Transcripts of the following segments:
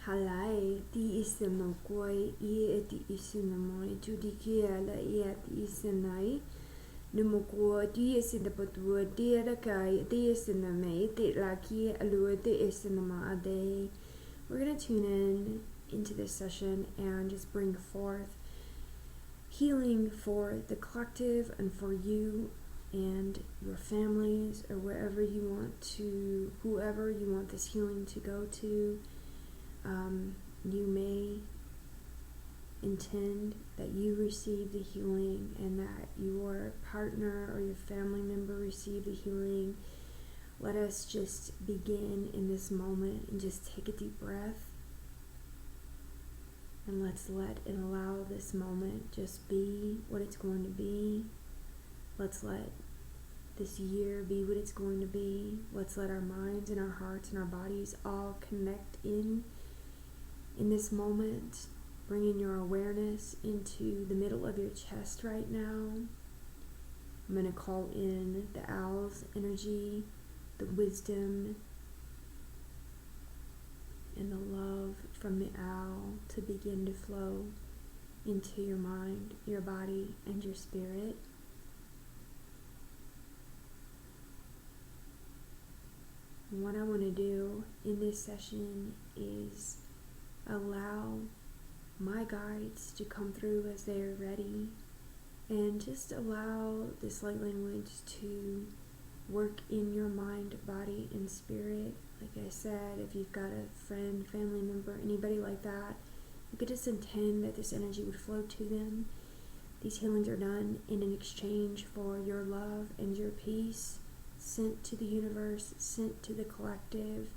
Halai ti isemokoi ti isinamoi tudikia la ti isenai numukua ti isidapatua ti adakai ti isinamai ti laki alua ti isinama ade. We're going to tune in into this session and just bring forth healing for the collective and for you and your families or whoever you want this healing to go to. You may intend that you receive the healing and that your partner or your family member receive the healing. Let us just begin in this moment and just take a deep breath. And let's let and allow this moment just be what it's going to be. Let's let this year be what it's going to be. Let's let our minds and our hearts and our bodies all connect in this moment. Bringing your awareness into the middle of your chest right now. I'm going to call in the owl's energy, the wisdom, and the love from the owl to begin to flow into your mind, your body, and your spirit. And what I want to do in this session is allow my guides to come through as they are ready, and just allow this light language to work in your mind, body, and spirit. Like I said, if you've got a friend, family member, anybody like that, you could just intend that this energy would flow to them. These healings are done in an exchange for your love and your peace, sent to the universe, sent to the collective,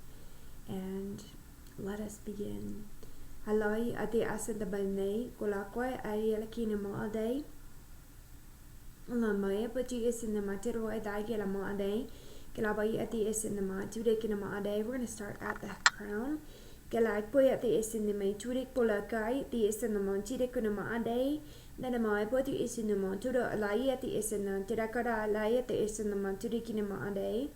and let us begin. Haloi ati asada balnei kolakoi ai alakina mo adai. Lamaya pati isin ma tiro adai kila mo adai. Kalabai ati isin ma tude kina mo adai. We're going to start at the crown. Kalai poi ati isin ma tude kolakai ti isin ma tide kuna mo adai. Nana mo pati isin ma tudo alai ati isin na tirakara alai ati isin ma tude kina mo adai.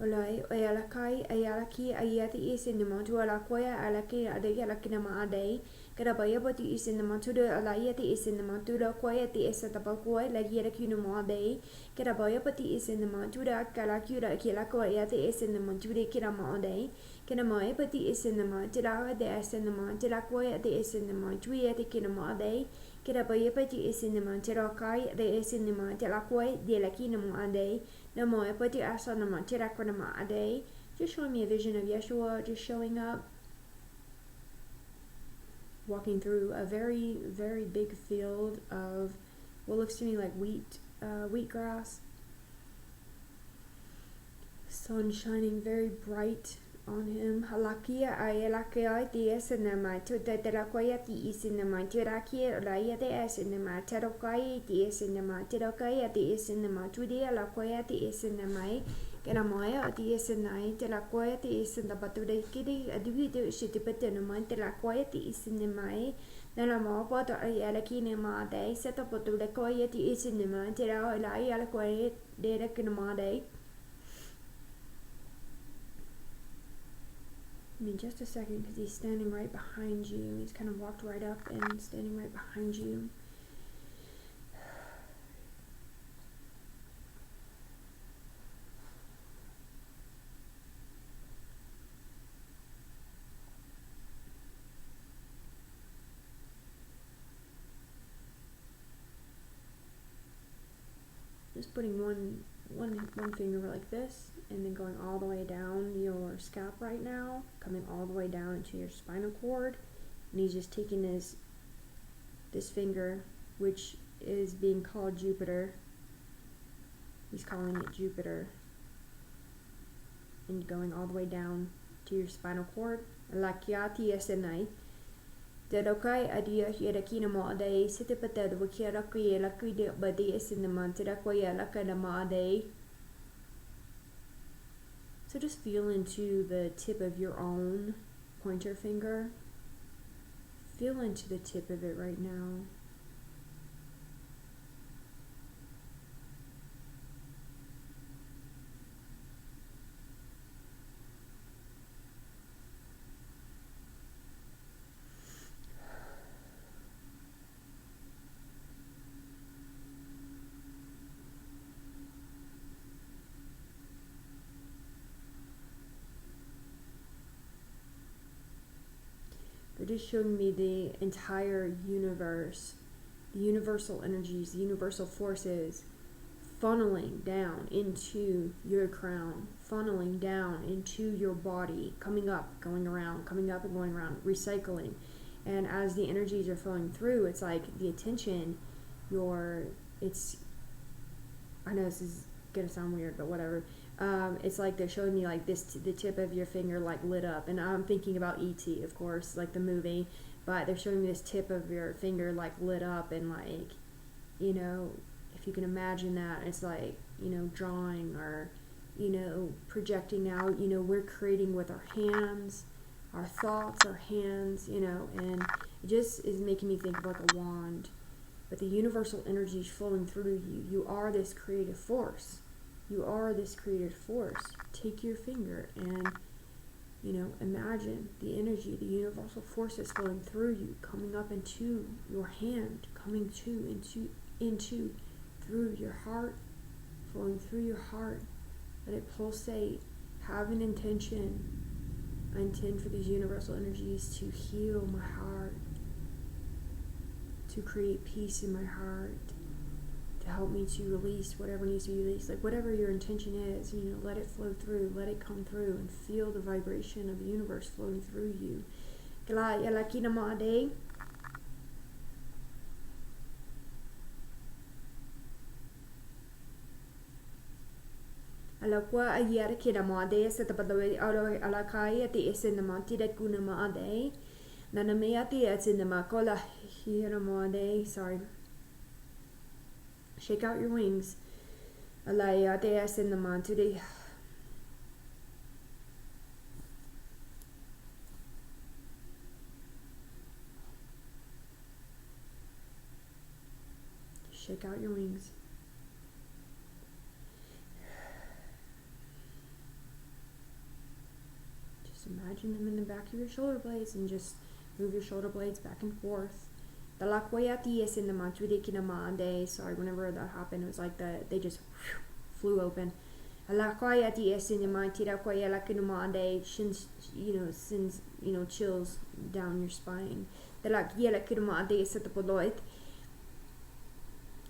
Olai ayalakai ayalaki ayati isin the montu alakoya alaki adayalakinama adai karabayabati isin the montudo alayati isin the montudo koyati isatapakoi lagiakinuma adai karabayapati isin the montuda kalakura kilakoyati isin the montude kirama adai kinamayapati isin the montida de isin the montilakoya de isin the montuati kinama adai karabayapati isin the montirokai de isin the montilakoi de lakinama adai. Namo epati asanama tirakranama ade. Just showing me a vision of Yeshua just showing up, walking through a very, very big field of what looks to me like wheatgrass. Sun shining very bright on him. Halakia ayelakia diesinama tutelakoya tiisinama tirakia raya diesinama terokai diesinama tirokaya diesinama tudia lakoya diesinama kenamoya diesinai telakoya diesinda batude kidi aduidu shitipatenama telakoya diesinama Nalamo poto ayalakinama de setapotulekoya diesinama tera ayalakoya derekinama de. In just a second, because he's standing right behind you. He's kind of walked right up and standing right behind you. Just putting one finger like this, and then going all the way down your scalp right now, coming all the way down into your spinal cord. And he's just taking this finger, which is being called Jupiter. He's calling it Jupiter. And going all the way down to your spinal cord. Lakiati esenai. Dedokai adia hirakina mo adai sitipata the wakiraki lakide badi esinaman tirakoya lakadama adai. So just feel into the tip of your own pointer finger. Feel into the tip of it right now. just showing me the entire universe, the universal energies, the universal forces funneling down into your crown, funneling down into your body, coming up, going around, coming up and going around, recycling. And as the energies are flowing through, it's like the attention, I know this is gonna sound weird, but whatever. It's like they're showing me like this, the tip of your finger like lit up, and I'm thinking about E.T., of course, like the movie, but they're showing me this tip of your finger like lit up, and like, you know, if you can imagine that, it's like, you know, drawing or, you know, projecting out, you know, we're creating with our hands, our thoughts, our hands, you know, and it just is making me think of like a wand. But the universal energy is flowing through you. You are this creative force. You are this creative force. Take your finger and, you know, imagine the energy, the universal forces flowing through you, coming up into your hand, coming into through your heart, flowing through your heart. Let it pulsate. Have an intention. I intend for these universal energies to heal my heart, to create peace in my heart, to help me to release whatever needs to be released. Like whatever your intention is, you know, let it flow through, let it come through, and feel the vibration of the universe flowing through you. Alakwa ayara kira maade setapadaway alakai ati esinamati de kunamaade. Nanameati esinamakola hiramaade. Sorry. Shake out your wings. Alayate esinamati de. Shake out your wings. Imagine them in the back of your shoulder blades and just move your shoulder blades back and forth. Sorry, whenever that happened, it was like they just flew open. Sends chills down your spine.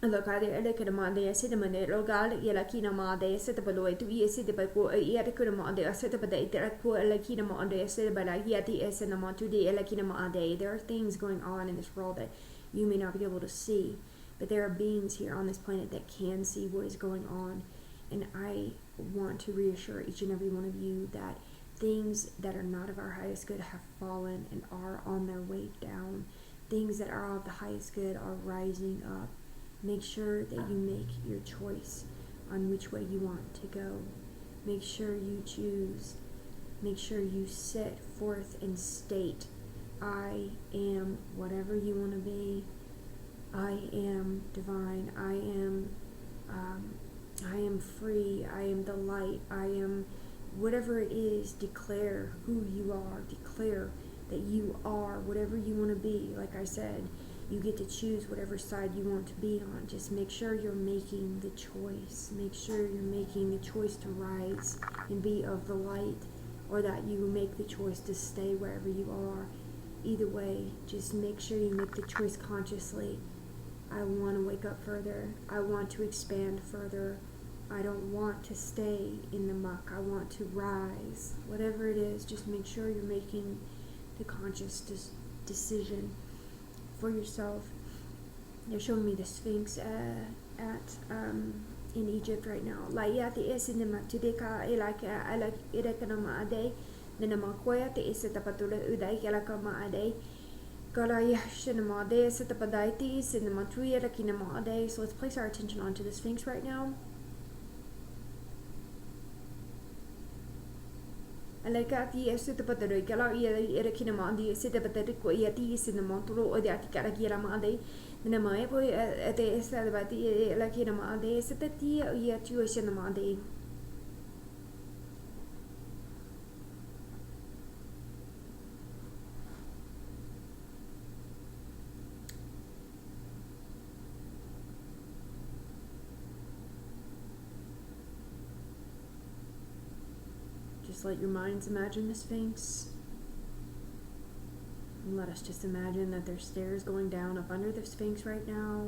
Lokade elekadamade asidamade rogal yelakinamade setapaloy to esidipako yatakunamade asetapada ko elakinamade asidabada yati esenamatu de elakinamade. There are things going on in this world that you may not be able to see, but there are beings here on this planet that can see what is going on. And I want to reassure each and every one of you that things that are not of our highest good have fallen and are on their way down. Things that are of the highest good are rising up. Make sure that you make your choice on which way you want to go. Make sure you choose. Make sure you set forth and state, I am whatever you want to be. I am divine. I am free. I am the light. I am whatever it is. Declare who you are. Declare that you are whatever you want to be. Like I said, you get to choose whatever side you want to be on. Just make sure you're making the choice. Make sure you're making the choice to rise and be of the light, or that you make the choice to stay wherever you are. Either way, just make sure you make the choice consciously. I want to wake up further. I want to expand further. I don't want to stay in the muck. I want to rise. Whatever it is, just make sure you're making the conscious decision for yourself. They're showing me the Sphinx in Egypt right now. So let's place our attention onto the Sphinx right now. Alakati esitapadere gala erekinamandi esitapadere koyati sinamantro odiati karagiramade namae boy at the estabati lakinamade esitati yatu esinamade. Just let your minds imagine the Sphinx. let us just imagine that there's stairs going down up under the Sphinx right now.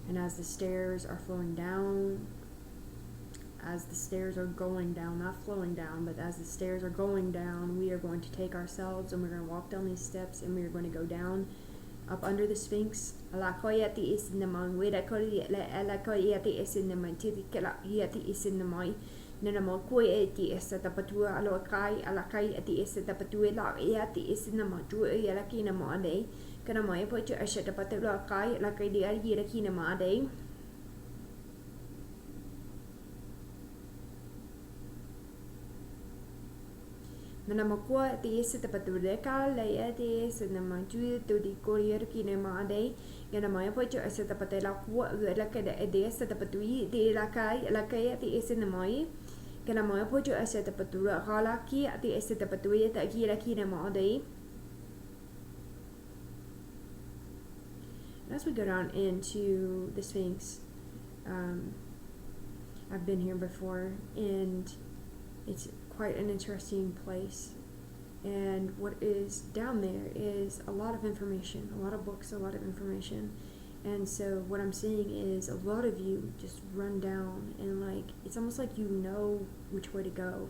And as the stairs are flowing down, as the stairs are going down, not flowing down, but as the stairs are going down, we are going to take ourselves and we're going to walk down these steps and we are going to go down up under the Sphinx. Nanamakua ti ese te patureka le ate ese namaju to di courier kinemade yanamaya pocho ese te patela kwa la kada ede ese te patui de la kai ti ese namai yanamaya pocho ese te patura hala ki ti ese te patui ta ki la kinemade. As we go down into the Sphinx, I've been here before and it's quite an interesting place, and what is down there is a lot of information, a lot of books, a lot of information. And so what I'm seeing is a lot of you just run down and like it's almost like you know which way to go,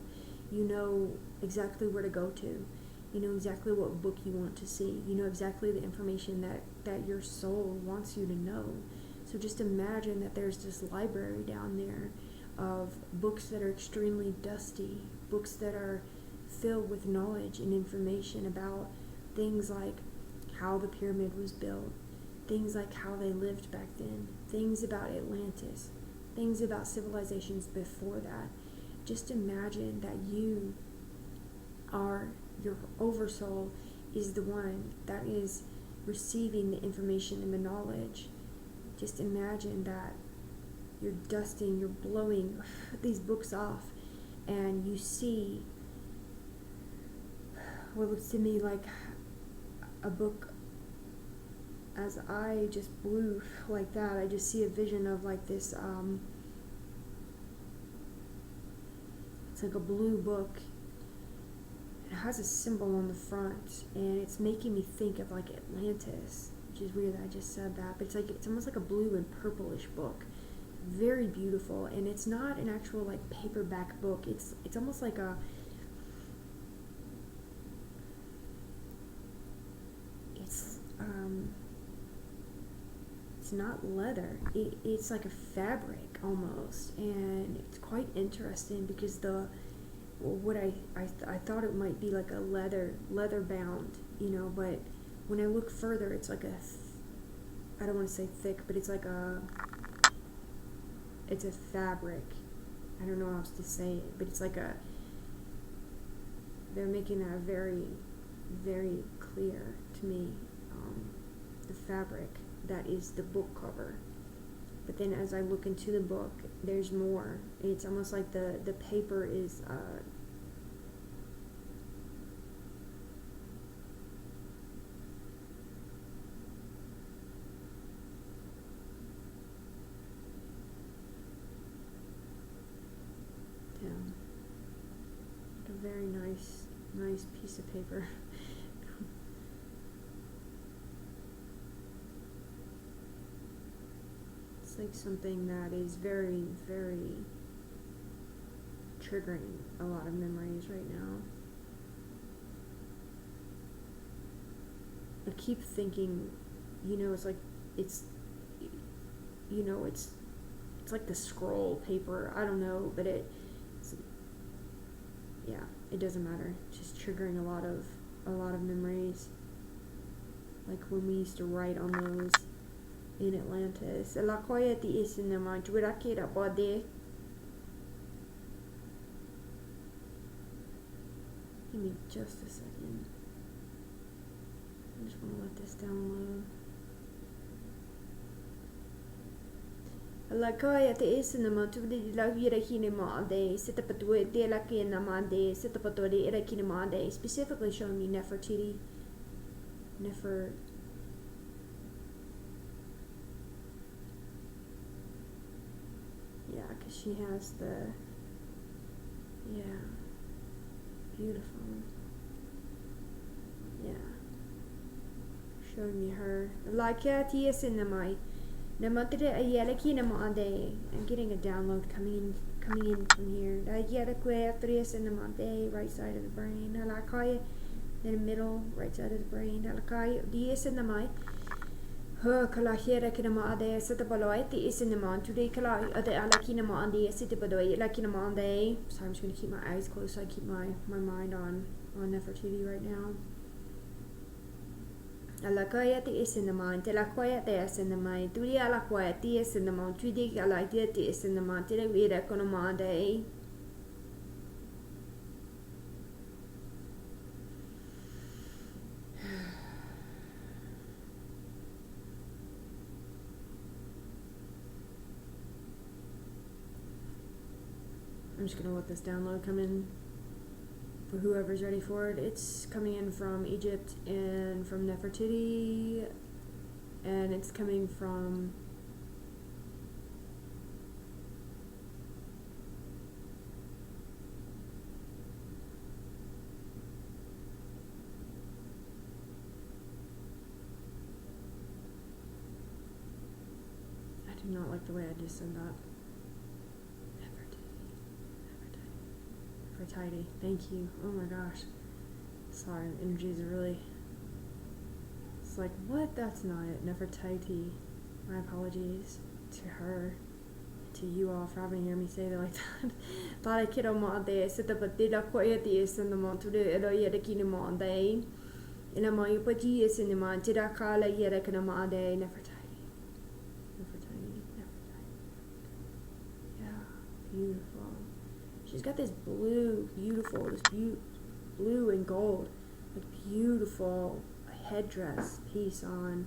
you know exactly where to go to, you know exactly what book you want to see, you know exactly the information that your soul wants you to know. So just imagine that there's this library down there of books that are extremely dusty, books that are filled with knowledge and information about things like how the pyramid was built, things like how they lived back then, things about Atlantis, things about civilizations before that. Just imagine that you are, your oversoul is the one that is receiving the information and the knowledge. Just imagine that you're dusting, you're blowing these books off, and you see what looks to me like a book. As I just blew like that, I just see a vision of like this, it's like a blue book. It has a symbol on the front, and it's making me think of like Atlantis, which is weird that I just said that, but it's almost like a blue and purplish book. Very beautiful, and it's not an actual like paperback book. It's almost like a it's not leather. It's like a fabric almost, and it's quite interesting because what I thought it might be like a leather bound, you know, but when I look further, it's like I don't want to say thick, but it's like it's a fabric. I don't know how else to say it, but it's like they're making that very, very clear to me, the fabric that is the book cover. But then as I look into the book, there's more. It's almost like the paper is a very nice piece of paper. It's like something that is very, very triggering a lot of memories right now. I keep thinking, you know, it's like the scroll paper. I don't know, but yeah, it doesn't matter. It's just triggering a lot of memories. Like when we used to write on those in Atlantis. Give me just a second. I just want to let this download. Lakoya te isinama to the Lavira Kinemade, Sitapatue de la Kinamade, Sitapatore de Kinemade, specifically showing me Nefertiti. Yeah, because she has beautiful. Yeah. showing me her. Like Tia in the my. Namatide ayelaki namade. I'm getting a download coming in from here. Ayelakwe 3 in the mande, right side of the brain. Halakaya in the middle, right side of the brain. Halakaya DS in the my. Kalahira kinamade, Setabaloi, the is in the man today. Kalai, the Alakinamande, Sitibadoi, Lakinamande. So I'm just going to keep my eyes closed so I keep my mind on Nefertiti right now. Alakaya, the is in the mind, Telakoya, the is in the mind, Tuli Alakoya, the is in the man, Tudi Alakia, the is in the man, Televida Konamade. I'm just going to let this download come in for whoever's ready for it. It's coming in from Egypt and from Nefertiti, and it's coming from I do not like the way I just said that. Nefertiti. Thank you. Oh my gosh. Sorry, energies are really... It's like, what? That's not it. Nefertiti. My apologies to her, to you all for having to hear me say that like that. Tara kira mo ade, seta patida ko eti esen mo tude elo yede kini mo ade. Ina mo yupati esen mo tida kala yede kana mo ade. Nefertiti. Yeah, beautiful. She's got this blue and gold, like beautiful headdress piece on,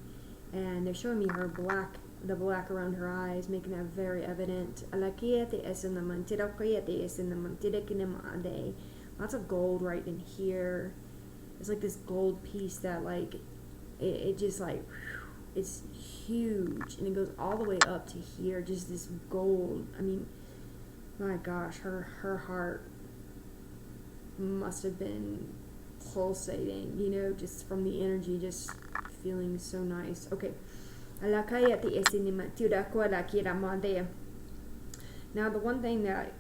and they're showing me the black around her eyes, making that very evident. Lots of gold right in here. It's like this gold piece that like, it just like, it's huge, and it goes all the way up to here, just this gold. I mean, my gosh, her heart must have been pulsating, you know, just from the energy, just feeling so nice. Okay. Now the one thing that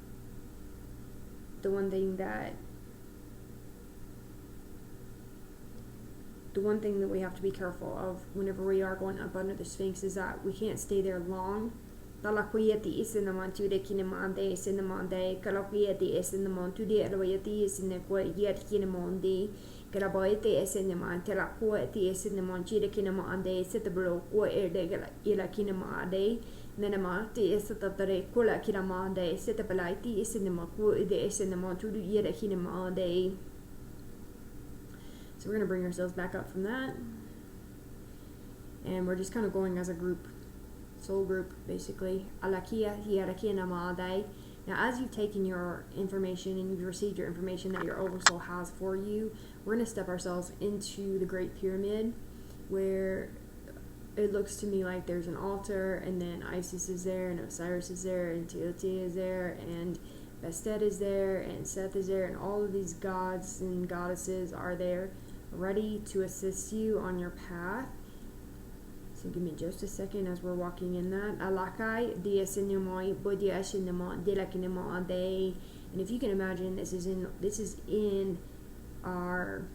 we have to be careful of whenever we are going up under the Sphinx is that we can't stay there long. Dalakuyati is in the Montude Kinemande, is in the Monde, Kalakuyati is in the Montude, Eloyati is in the Yet Kinemondi, Karaboyati is in the Mantelakuati is in the Monchida Kinemande, set the Bro, Ila Kinemade, Nenamati is at the Kula Kinemande, set the Baliti is in the Maku, is in the Montude Yet Kinemade. So we're going to bring ourselves back up from that, and we're just kind of going as a group. Soul group, basically. Alakia, hiarakia namadai. Now, as you've taken your information and you've received your information that your oversoul has for you, we're going to step ourselves into the Great Pyramid, where it looks to me like there's an altar, and then Isis is there, and Osiris is there, and Teotihuacan is there, and Bastet is there, and Seth is there, and all of these gods and goddesses are there, ready to assist you on your path. So give me just a second as we're walking in that. Alakai, diasinamoi, bodiashinamo, delakinamo ade. And if you can imagine, this is in our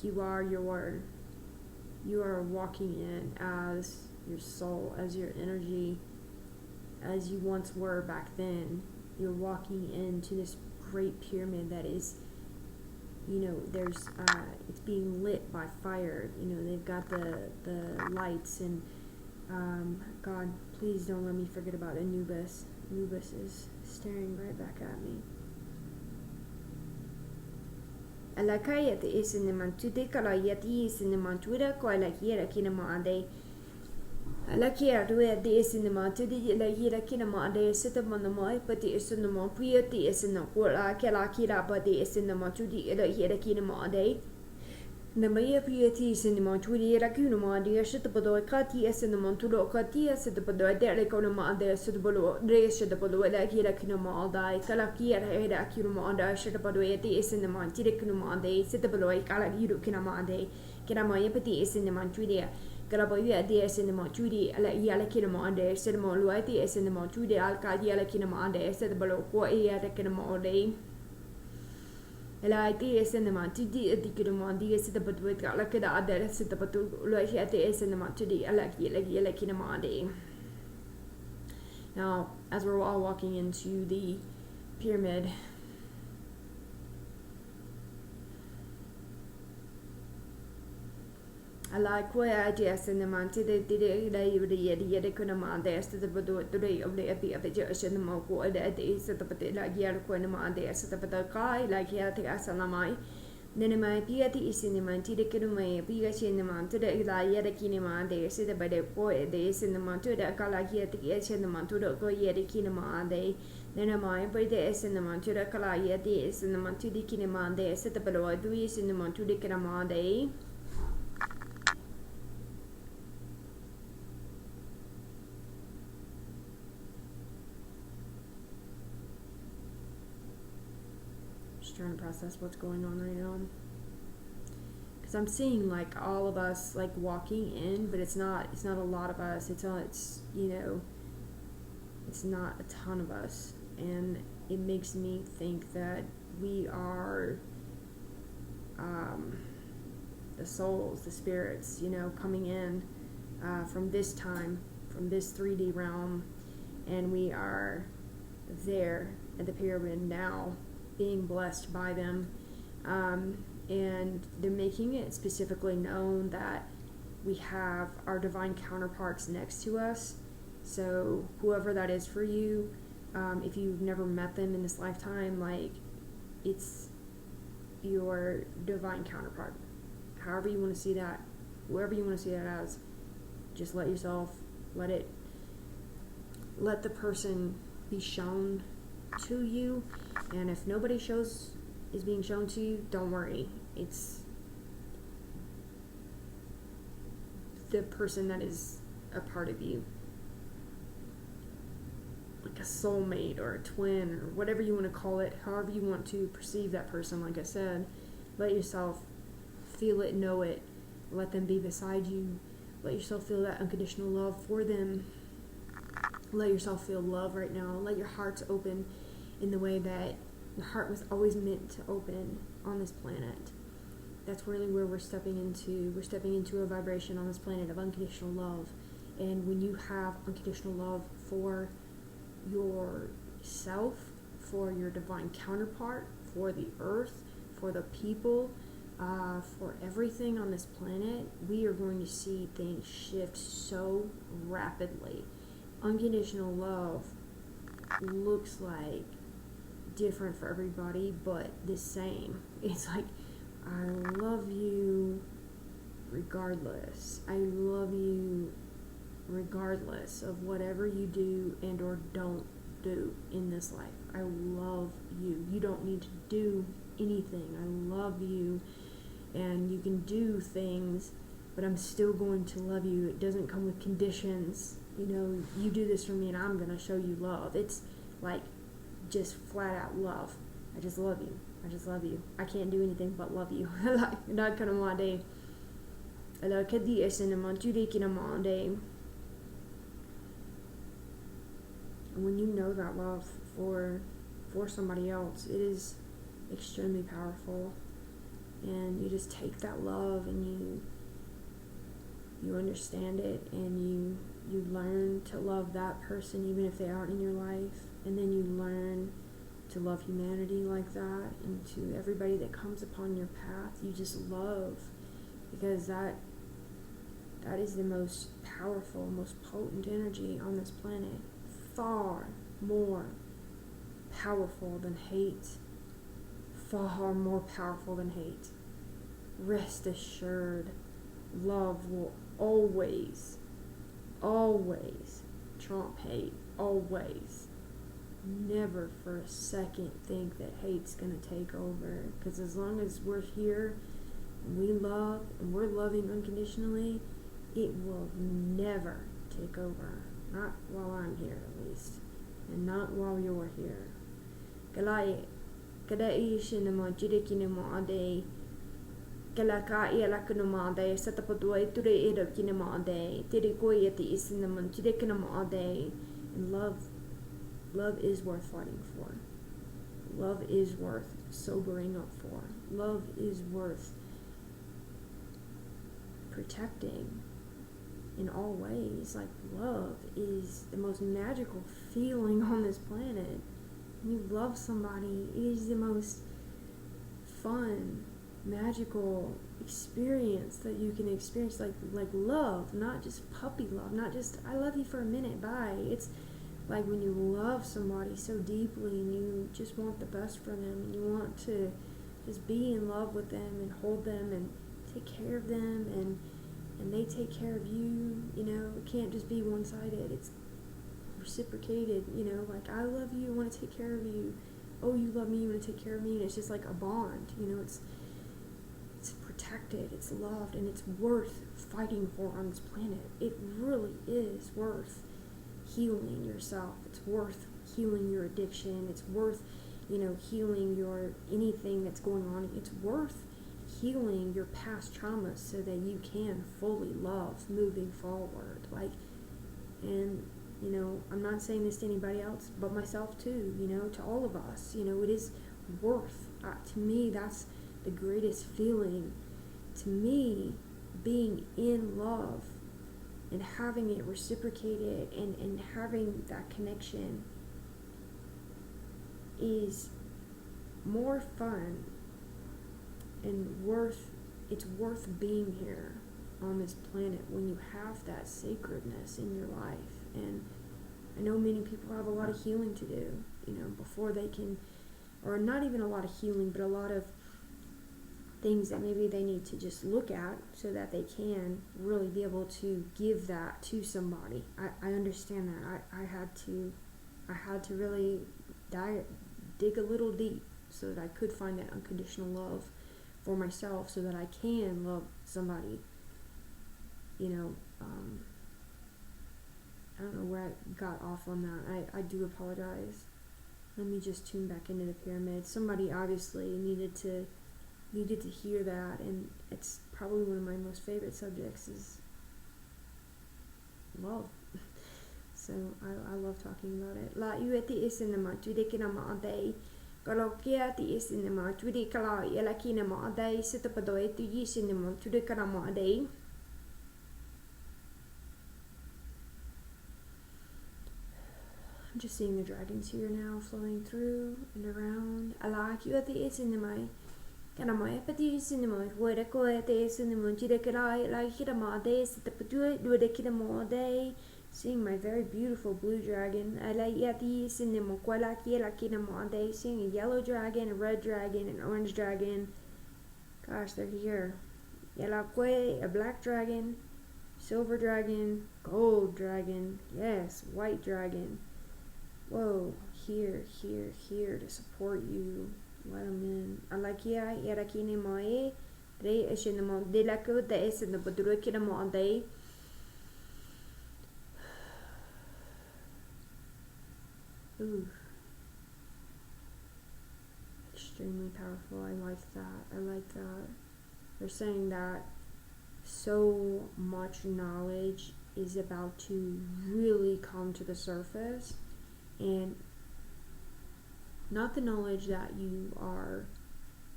you are walking in as your soul, as your energy, as you once were back then. You're walking into this great pyramid that is, you know, there's it's being lit by fire. You know, they've got the lights, and God, please don't let me forget about Anubis. Anubis is staring right back at me. Alakayat is in the mantude kalayati is in the mantuda koalakiera kinamade. Alakia rued is in the mantude lakira kinamade set up on the moi, but the is in the monputi is in the kula kalakira, but the is in the mantude lakira kinamade. Namaya pieti sinema turi rakunuma dia shitapado kati esinema tudo kati esitapado derekonuma de sitapado reshitapado laki rakunuma dai kalaki era akunuma da shitapado eti esinema tirikunuma de sitapado kalaki rukunuma de kirama yepeti esinema turi Karaboya de esinema turi ala yalakinuma de sinema luati esinema turi alka yalakinuma de sitapado ko ya rakunuma de العادية سينما تدي أديكرما دي ستبتوت على كده عدالة ستبتو لأشياء سينما تدي ألاقي كينما دي. Now, as we're all walking into the pyramid, I like what idea cinema today the kunama there to the bodo today of the epi of the cinema ko the is the pati like yer kunama there to the kai like here the asalamai then my piati is cinema to the kunama pia cinema to the yer kinema there sit by the boy the cinema to the kala here the cinema to the go yer kinema they then my by the cinema to the kala yer the cinema to the kinema there sit by the do cinema to the kinema they trying to process what's going on right now, because I'm seeing like all of us like walking in, but it's not a lot of us. It's you know, it's not a ton of us, and it makes me think that we are the souls, the spirits, you know, coming in from this time, from this 3D realm, and we are there at the pyramid now, being blessed by them, and they're making it specifically known that we have our divine counterparts next to us. So whoever that is for you, if you've never met them in this lifetime, like, it's your divine counterpart. However you want to see that, whoever you want to see that as, just let the person be shown to you. And if nobody is being shown to you, don't worry. It's the person that is a part of you, like a soulmate or a twin or whatever you want to call it, however you want to perceive that person. Like I said, let yourself feel it, know it, let them be beside you, let yourself feel that unconditional love for them, let yourself feel love right now, let your hearts open in the way that your heart was always meant to open on this planet. That's really where we're stepping into. We're stepping into a vibration on this planet of unconditional love. And when you have unconditional love for yourself, for your divine counterpart, for the earth, for the people, for everything on this planet, we are going to see things shift so rapidly. Unconditional love looks like different for everybody, but the same. It's like, I love you regardless. I love you regardless of whatever you do and or don't do in this life. I love you. You don't need to do anything. I love you, and you can do things, but I'm still going to love you. It doesn't come with conditions. You know, you do this for me and I'm going to show you love. It's like just flat out love. I just love you. I just love you. I can't do anything but love you. Like, not kind of my day. And when you know that love for somebody else, it is extremely powerful. And you just take that love and you understand it, and you learn to love that person even if they aren't in your life, and then you learn to love humanity like that, and to everybody that comes upon your path, you just love, because that is the most powerful, most potent energy on this planet, far more powerful than hate, far more powerful than hate. Rest assured, love will always trump hate, always. Never for a second think that hate's going to take over, because as long as we're here, we love and we're loving unconditionally, it will never take over. Not while I'm here, at least. And not while you're here. Kalai, kada ishinamo, jidikinamo ade, kalaka yalakunamo ade, satapadua, ture edokinamo ade, tirikoyati isinamo, jidikinamo ade. And love is worth fighting for. Love is worth sobering up for. Love is worth protecting in all ways. Like, love is the most magical feeling on this planet. When you love somebody, it is the most fun, magical experience that you can experience. Like love, not just puppy love, not just I love you for a minute, bye. It's like when you love somebody so deeply and you just want the best for them and you want to just be in love with them and hold them and take care of them and they take care of you. It can't just be one-sided. It's reciprocated, like I love you, I want to take care of you. Oh, you love me, you want to take care of me. And it's just like a bond, it's protected, it's loved, and it's worth fighting for on this planet. It really is worth healing yourself. It's worth healing your addiction. It's worth, healing your anything that's going on. It's worth healing your past traumas so that you can fully love moving forward. And I'm not saying this to anybody else but myself too, to all of us. It is worth, to me, that's the greatest feeling. To me, being in love and having it reciprocated and having that connection is more fun and it's worth being here on this planet when you have that sacredness in your life. And I know many people have a lot of healing to do, before they can, or not even a lot of healing, but a lot of things that maybe they need to just look at so that they can really be able to give that to somebody. I understand that. I had to really dig a little deep so that I could find that unconditional love for myself so that I can love somebody. I don't know where I got off on that. I do apologize. Let me just tune back into the pyramid. Somebody obviously needed to hear that, and it's probably one of my most favorite subjects is love. So I love talking about it. La ueti isinema tudikinama adei. Galokia ti isinema tudikala yelakinama adei sitapadoe tu yisinema tudikanama adei. I'm just seeing the dragons here now flowing through and around. Ala ueti isinema. Kanama epati isinema where koete isinema tudikala yelakidama adei sitapadoe dudikinama adei. Seeing my very beautiful blue dragon. I like yati cinema kwalaki lakinamade. Seeing a yellow dragon, a red dragon, an orange dragon. Gosh, they're here. Yelakwe, a black dragon, silver dragon, gold dragon. Yes, white dragon. Whoa, here to support you. Let them in. I like ya yarakine moe. Re eshinamo de la ko de es in the budrukinamade. Ooh. Extremely powerful. I like that. They're saying that so much knowledge is about to really come to the surface, and not the knowledge that you are,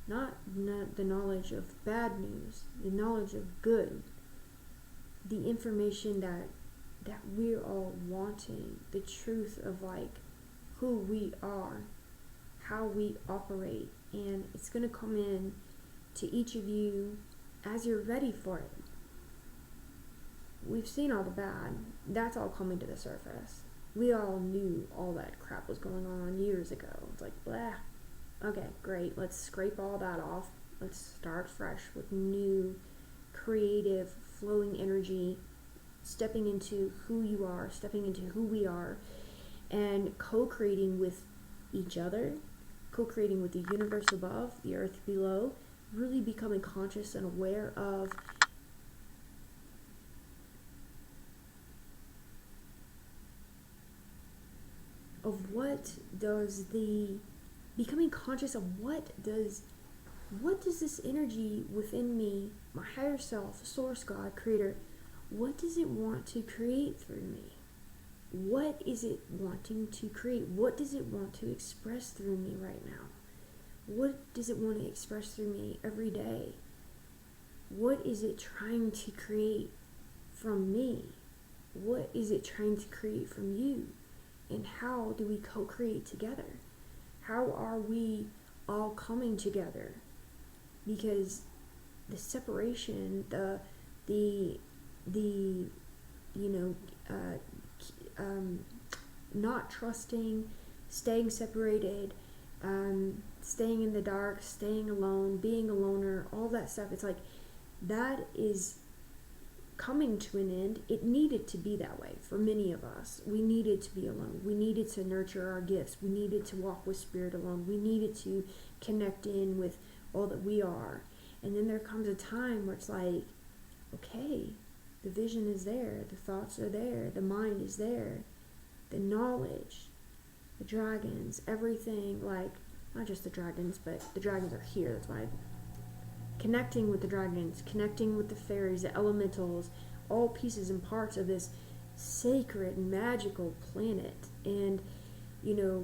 not the knowledge of bad news, the knowledge of good, the information that we're all wanting, the truth of who we are, how we operate, and it's going to come in to each of you as you're ready for it. We've seen all the bad. That's all coming to the surface. We all knew all that crap was going on years ago. It's like, blah. Okay, great. Let's scrape all that off. Let's start fresh with new, creative, flowing energy, stepping into who you are, stepping into who we are, and co-creating with each other, co-creating with the universe above, the earth below, really becoming conscious and aware of what does the becoming conscious of what does this energy within me, my higher self, source, God, creator, what does it want to create through me? What is it wanting to create? What does it want to express through me right now? What does it want to express through me every day? What is it trying to create from me? What is it trying to create from you? And how do we co-create together? How are we all coming together? Because the separation, not trusting, staying separated, staying in the dark, staying alone, being a loner, all that stuff, it's like that is coming to an end. It needed to be that way for many of us. We needed to be alone. We needed to nurture our gifts. We needed to walk with spirit alone. We needed to connect in with all that we are. And then there comes a time where it's like, okay, the vision is there, the thoughts are there, the mind is there, the knowledge, the dragons, everything, like, not just the dragons, but the dragons are here. That's why connecting with the dragons, connecting with the fairies, the elementals, all pieces and parts of this sacred, magical planet. And,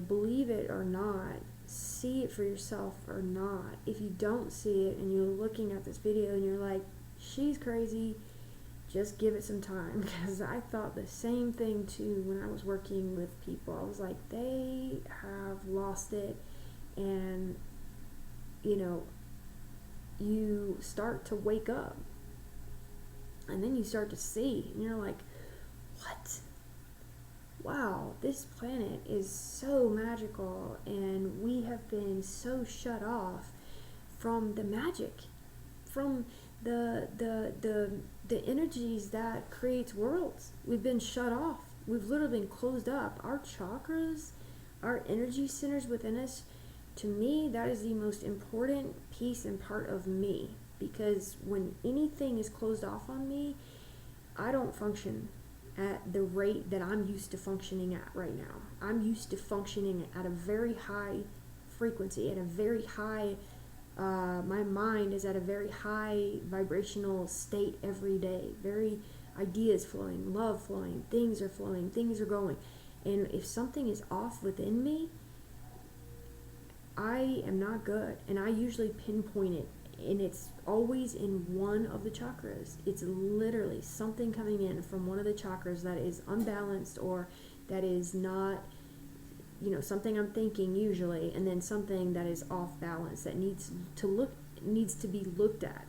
believe it or not, see it for yourself or not. If you don't see it and you're looking at this video and you're like, she's crazy, just give it some time. Because I thought the same thing too when I was working with people. I was like, they have lost it. And, you start to wake up. And then you start to see. And you're like, what? Wow, this planet is so magical. And we have been so shut off from the magic. From the energies that creates worlds. We've been shut off. We've literally been closed up. Our chakras, our energy centers within us, to me, that is the most important piece and part of me. Because when anything is closed off on me, I don't function at the rate that I'm used to functioning at right now. I'm used to functioning at a very high frequency, at a very high, my mind is at a very high vibrational state every day. Very ideas flowing, love flowing, things are flowing, things are going. And if something is off within me, I am not good. And I usually pinpoint it. And it's always in one of the chakras. It's literally something coming in from one of the chakras that is unbalanced, or that is not, something I'm thinking usually, and then something that is off balance that needs to be looked at.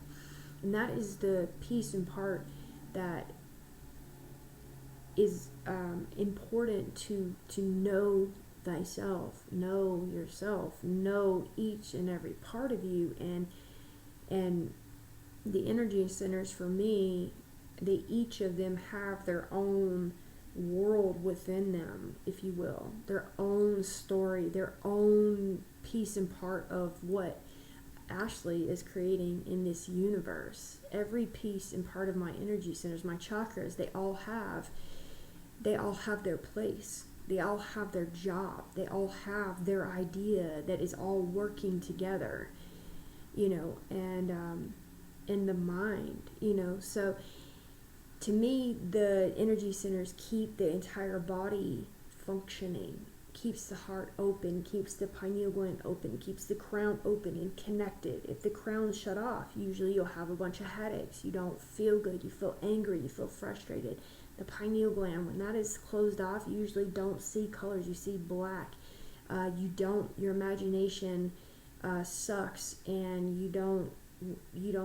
And that is the piece and part that is important to know thyself, know yourself, know each and every part of you. And the energy centers for me, each of them have their own world within them, if you will, their own story, their own piece and part of what Ashley is creating in this universe. Every piece and part of my energy centers, my chakras, they all have their place. They all have their job. They all have their idea that is all working together, and in the mind, so to me, the energy centers keep the entire body functioning, keeps the heart open, keeps the pineal gland open, keeps the crown open and connected. If the crown's shut off, usually you'll have a bunch of headaches. You don't feel good. You feel angry. You feel frustrated. The pineal gland, when that is closed off, you usually don't see colors. You see black. Your imagination sucks, and you don't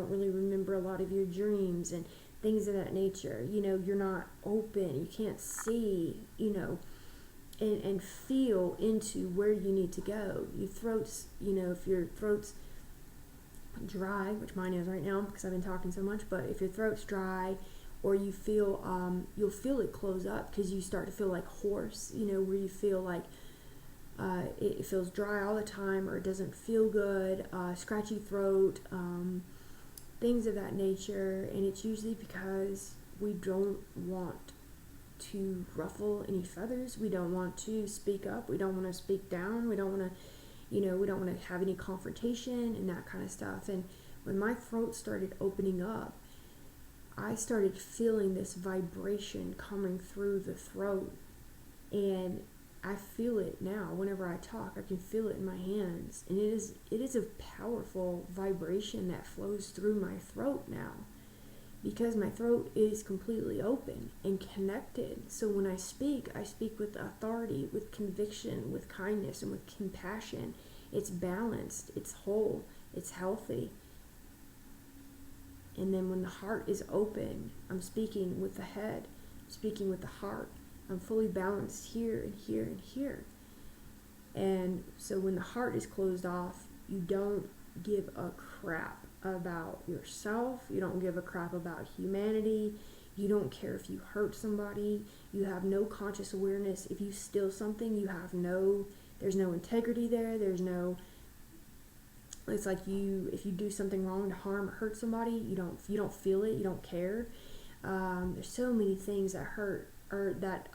really remember a lot of your dreams and things of that nature. You're not open. You can't see, and feel into where you need to go. Your throat's, if your throat's dry, which mine is right now because I've been talking so much, but if your throat's dry, or you feel, you'll feel it close up because you start to feel like hoarse, where you feel like it feels dry all the time, or it doesn't feel good, scratchy throat, things of that nature. And it's usually because we don't want to ruffle any feathers. We don't want to speak up. We don't want to speak down. We don't want to, we don't want to have any confrontation and that kind of stuff. And when my throat started opening up, I started feeling this vibration coming through the throat. And I feel it now. Whenever I talk, I can feel it in my hands. And it is a powerful vibration that flows through my throat now, because my throat is completely open and connected. So when I speak with authority, with conviction, with kindness, and with compassion. It's balanced, it's whole, it's healthy. And then when the heart is open, I'm speaking with the head, I'm speaking with the heart. I'm fully balanced here and here and here. And so when the heart is closed off, you don't give a crap about yourself. You don't give a crap about humanity. You don't care if you hurt somebody. You have no conscious awareness. If you steal something, there's no integrity there. It's like if you do something wrong to harm or hurt somebody, you don't feel it. You don't care. There's so many things that hurt, or that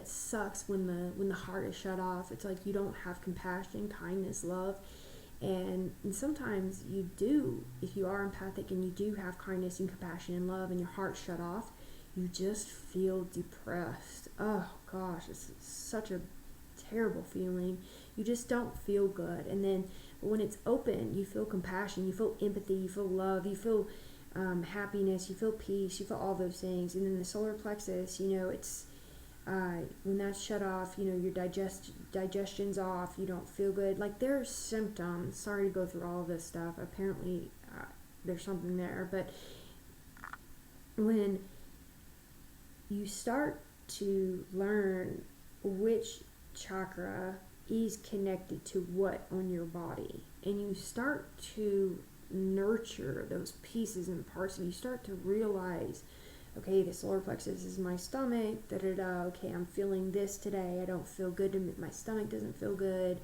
sucks when the heart is shut off. It's like you don't have compassion, kindness, love. And sometimes you do, if you are empathic and you do have kindness and compassion and love, and your heart's shut off, you just feel depressed. Oh gosh, it's such a terrible feeling. You just don't feel good. And then when it's open, you feel compassion, you feel empathy, you feel love, you feel happiness, you feel peace, you feel all those things. And then the solar plexus, it's when that's shut off, your digestion's off, you don't feel good. Like, there are symptoms. Sorry to go through all of this stuff. Apparently there's something there. But when you start to learn which chakra is connected to what on your body, and you start to nurture those pieces and parts, and you start to realize, okay, the solar plexus is my stomach, okay, I'm feeling this today, I don't feel good, my stomach doesn't feel good,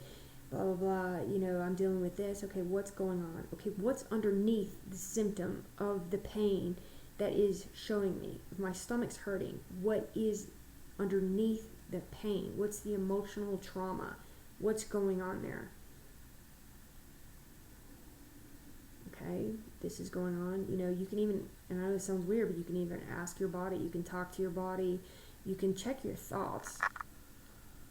blah, blah, blah, I'm dealing with this, okay, what's going on? Okay, what's underneath the symptom of the pain that is showing me? If my stomach's hurting, what is underneath the pain? What's the emotional trauma? What's going on there? Okay, this is going on. You can even, and I know this sounds weird, but you can even ask your body, you can talk to your body, you can check your thoughts.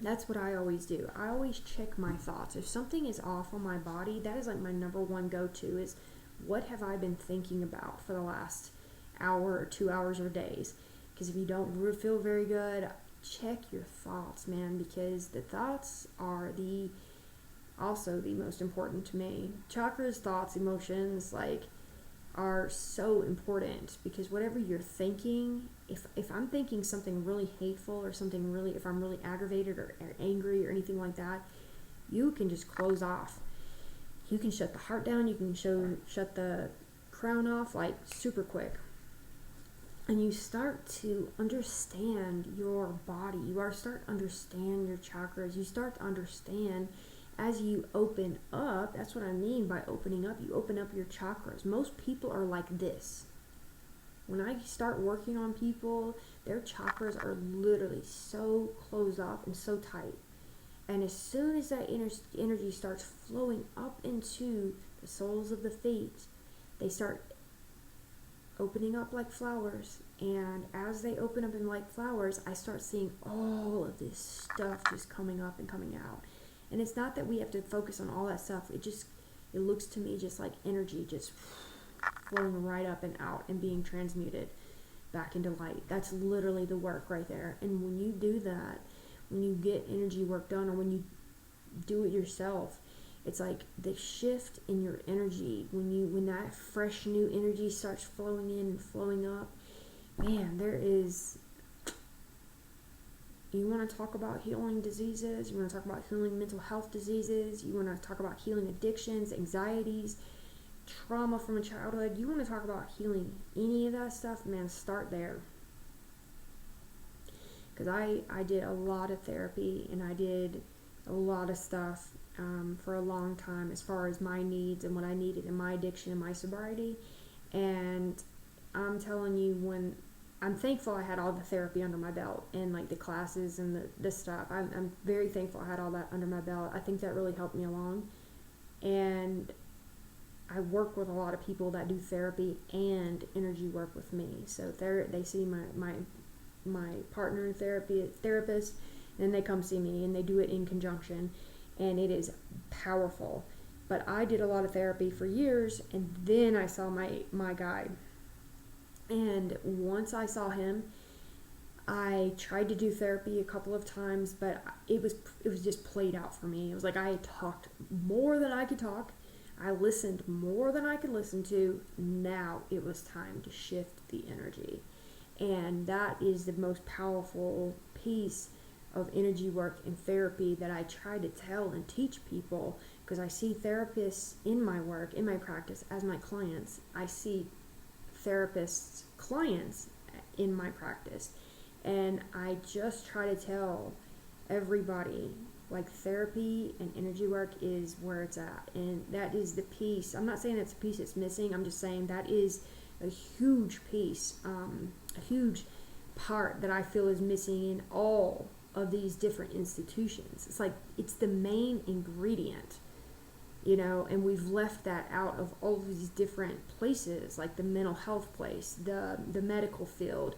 That's what I always do. I always check my thoughts. If something is off on my body, that is like my number one go-to, is what have I been thinking about for the last hour or 2 hours or days? Because if you don't feel very good, check your thoughts, man, because the thoughts are also the most important to me. Chakras, thoughts, emotions, are so important, because whatever you're thinking, if I'm thinking something really hateful, or something really, if I'm really aggravated or angry or anything like that, you can just close off. You can shut the heart down, you can shut the crown off super quick. And you start to understand your body. Start to understand your chakras. You start to understand as you open up. That's what I mean by opening up. You open up your chakras. Most people are like this. When I start working on people, their chakras are literally so closed off and so tight. And as soon as that energy starts flowing up into the soles of the feet, they start opening up like flowers. And as they open up like flowers, I start seeing all of this stuff just coming up and coming out. And it's not that we have to focus on all that stuff. It looks to me just like energy just flowing right up and out and being transmuted back into light. That's literally the work right there. And when you do that, when you get energy work done, or when you do it yourself, it's like the shift in your energy. When that fresh new energy starts flowing in and flowing up, man, you want to talk about healing diseases, you want to talk about healing mental health diseases, you want to talk about healing addictions, anxieties, trauma from a childhood, you want to talk about healing any of that stuff, man, start there. Because I did a lot of therapy, and I did a lot of stuff for a long time as far as my needs and what I needed in my addiction and my sobriety. And I'm telling you, when I'm thankful I had all the therapy under my belt and like the classes and the stuff. I'm very thankful I had all that under my belt. I think that really helped me along. And I work with a lot of people that do therapy and energy work with me. So they see my partner in therapist, and then they come see me, and they do it in conjunction, and it is powerful. But I did a lot of therapy for years, and then I saw my guide. And once I saw him, I tried to do therapy a couple of times, but it was just played out for me. It was like I talked more than I could talk. I listened more than I could listen to. Now it was time to shift the energy. And that is the most powerful piece of energy work and therapy that I try to tell and teach people, because I see therapists in my work, in my practice, as my clients. I see therapists' clients in my practice. And I just try to tell everybody, like, therapy and energy work is where it's at. And that is the piece. I'm not saying that's a piece that's missing. I'm just saying that is a huge piece, a huge part that I feel is missing in all of these different institutions. It's like it's the main ingredient, and we've left that out of all of these different places, like the mental health place, the medical field,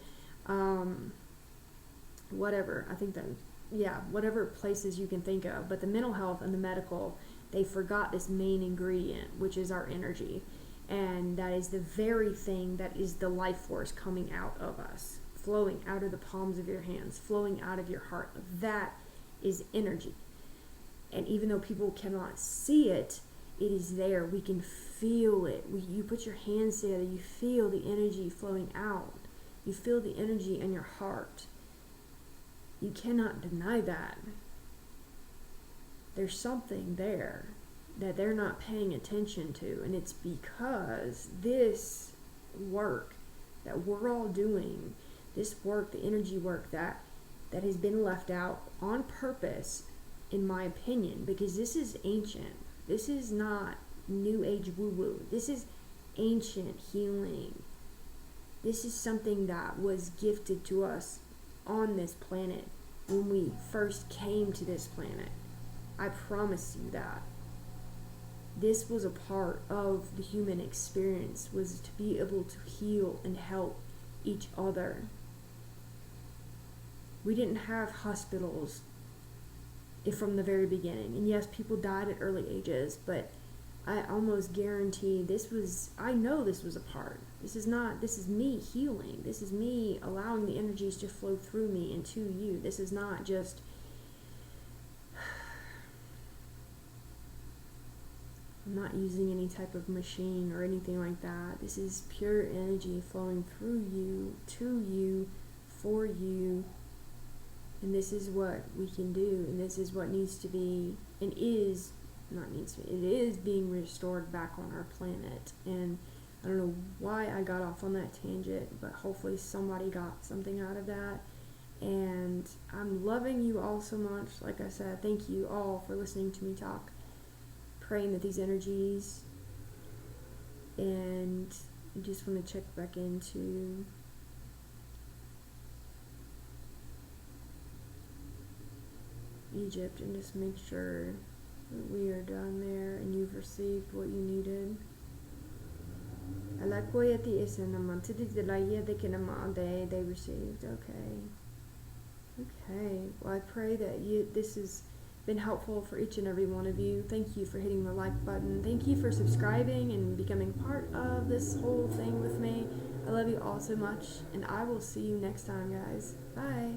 whatever. I think that, whatever places you can think of. But the mental health and the medical, they forgot this main ingredient, which is our energy. And that is the very thing that is the life force coming out of us, flowing out of the palms of your hands, flowing out of your heart. That is energy. And even though people cannot see it, it is there. We can feel it. You put your hands together, you feel the energy flowing out. You feel the energy in your heart. You cannot deny that. There's something there that they're not paying attention to, and it's because this work that we're all doing, this work, the energy work that has been left out on purpose, in my opinion, because this is ancient. This is not new age woo-woo. This is ancient healing. This is something that was gifted to us on this planet when we first came to this planet. I promise you that. This was a part of the human experience, was to be able to heal and help each other. We didn't have hospitals from the very beginning. And yes, people died at early ages, but I almost guarantee I know this was a part. This is me healing. This is me allowing the energies to flow through me and to you. This is not just I'm not using any type of machine or anything like that. This is pure energy flowing through you, to you, for you. And this is what we can do. And this is what needs to be, and is, not needs to be, it is being restored back on our planet. And I don't know why I got off on that tangent, but hopefully somebody got something out of that. And I'm loving you all so much. Like I said, thank you all for listening to me talk. Praying that these energies, and I just want to check back into Egypt and just make sure that we are done there and you've received what you needed. They received. Okay. Well, I pray that this has been helpful for each and every one of you. Thank you for hitting the like button. Thank you for subscribing and becoming part of this whole thing with me. I love you all so much, and I will see you next time, guys. Bye.